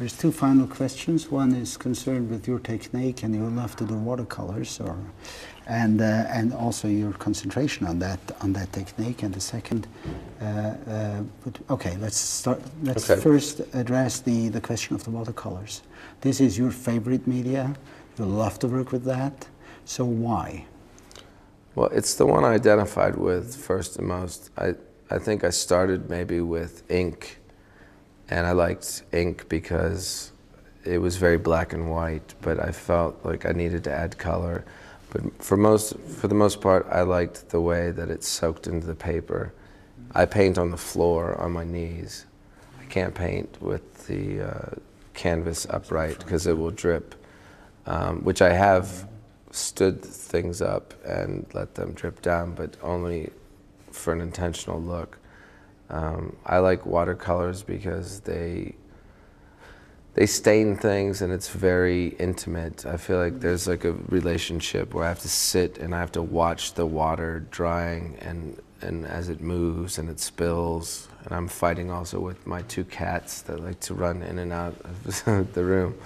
There's two final questions. One is concerned with your technique, and you love to do watercolors, and also your concentration on that technique. And the second, okay, let's start. Let's first address the question of the watercolors. This is your favorite media. You love to work with that. So why? Well, it's the one I identified with first and most. I think I started maybe with ink. And I liked ink because it was very black and white, but I felt like I needed to add color. But for the most part, I liked the way that it soaked into the paper. I paint on the floor, on my knees. I can't paint with the canvas upright because it will drip, which I have stood things up and let them drip down, but only for an intentional look. I like watercolors because they stain things and it's very intimate. I feel like there's like a relationship where I have to sit and I have to watch the water drying and as it moves and it spills. And I'm fighting also with my two cats that like to run in and out of the room.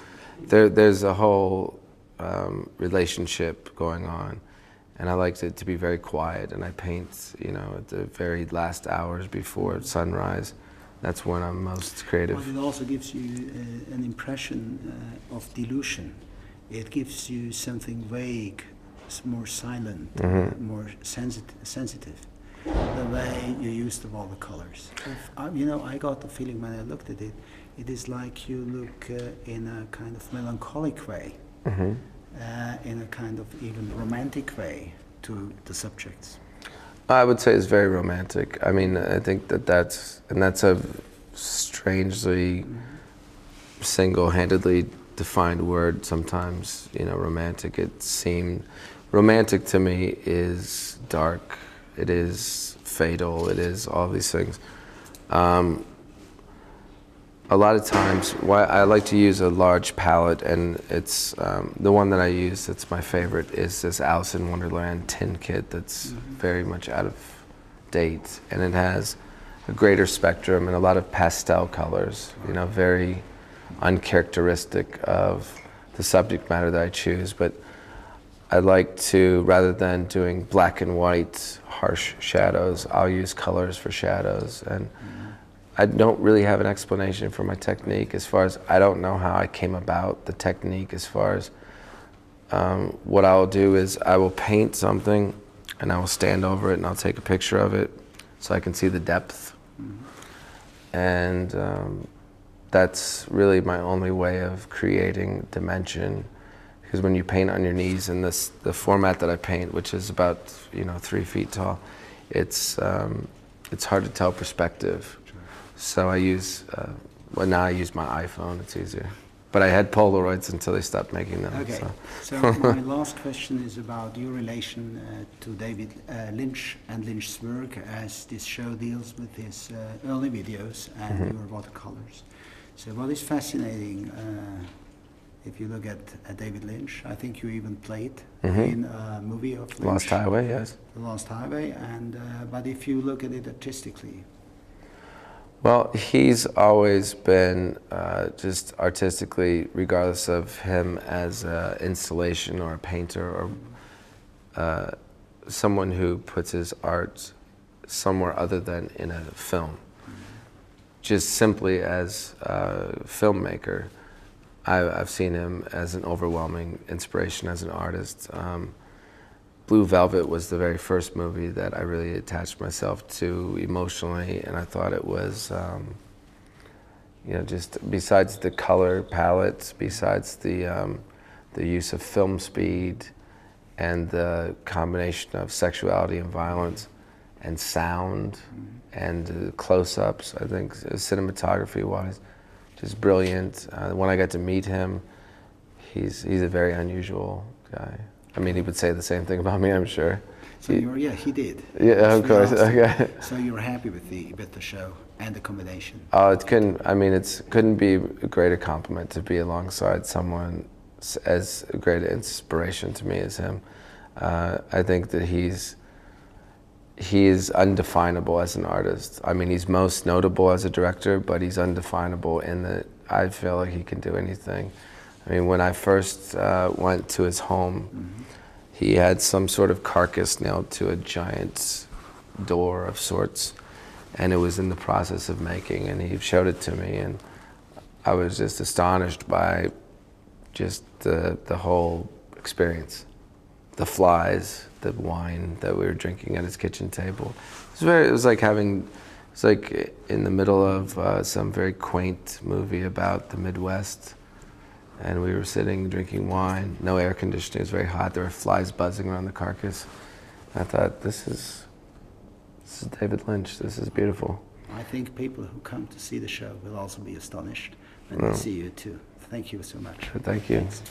There's a whole relationship going on. And I liked it to be very quiet, and I paint, you know, at the very last hours before sunrise. That's when I'm most creative. But it also gives you an impression of dilution. It gives you something vague, more silent, more sensitive. The way you use the watercolors. You know, I got the feeling when I looked at it, it is like you look in a kind of melancholic way. In a kind of even romantic way to the subjects. I would say it's very romantic. I mean, I think that's a strangely single-handedly defined word sometimes, you know, romantic. It seemed, romantic to me is dark, it is fatal, it is all these things. A lot of times, I like to use a large palette, and it's the one that I use that's my favorite is this Alice in Wonderland tin kit that's very much out of date, and it has a greater spectrum and a lot of pastel colors, you know, very uncharacteristic of the subject matter that I choose. But I like to, rather than doing black and white harsh shadows, I'll use colors for shadows. And I don't really have an explanation for my technique as far as, I don't know how I came about the technique as far as, what I'll do is I will paint something and I will stand over it and I'll take a picture of it so I can see the depth. And that's really my only way of creating dimension, because when you paint on your knees in the format that I paint, which is about, you know, 3 feet tall, it's hard to tell perspective. So I use, well, now I use my iPhone, it's easier. But I had Polaroids until they stopped making them. Okay, so my last question is about your relation to David Lynch and Lynch's work, as this show deals with his early videos and your watercolors. So what is fascinating, if you look at David Lynch, I think you even played in a movie of Lynch. Lost Highway, yes. The Lost Highway, and but if you look at it artistically, well, he's always been just artistically, regardless of him as an installation or a painter or someone who puts his art somewhere other than in a film. Just simply as a filmmaker, I've seen him as an overwhelming inspiration as an artist. Blue Velvet was the very first movie that I really attached myself to emotionally, and I thought it was, you know, just besides the color palette, besides the use of film speed, and the combination of sexuality and violence, and sound, and close-ups, I think cinematography-wise, just brilliant. When I got to meet him, he's a very unusual guy. I mean, he would say the same thing about me, I'm sure. So yeah, he did. Yeah, of course. Okay. So you were happy with the show and the combination? Oh, it couldn't. I mean, couldn't be a greater compliment to be alongside someone as a great inspiration to me as him. I think that he is undefinable as an artist. I mean, he's most notable as a director, but he's undefinable in that I feel like he can do anything. I mean, when I first went to his home, he had some sort of carcass nailed to a giant door of sorts, and it was in the process of making, and he showed it to me, and I was just astonished by just the whole experience. The flies, the wine that we were drinking at his kitchen table. It was like in the middle of some very quaint movie about the Midwest, and we were sitting drinking wine, no air conditioning, it was very hot, there were flies buzzing around the carcass. I thought, this is David Lynch, this is beautiful. I think people who come to see the show will also be astonished when they see you too. Thank you so much. Thank you. Thanks.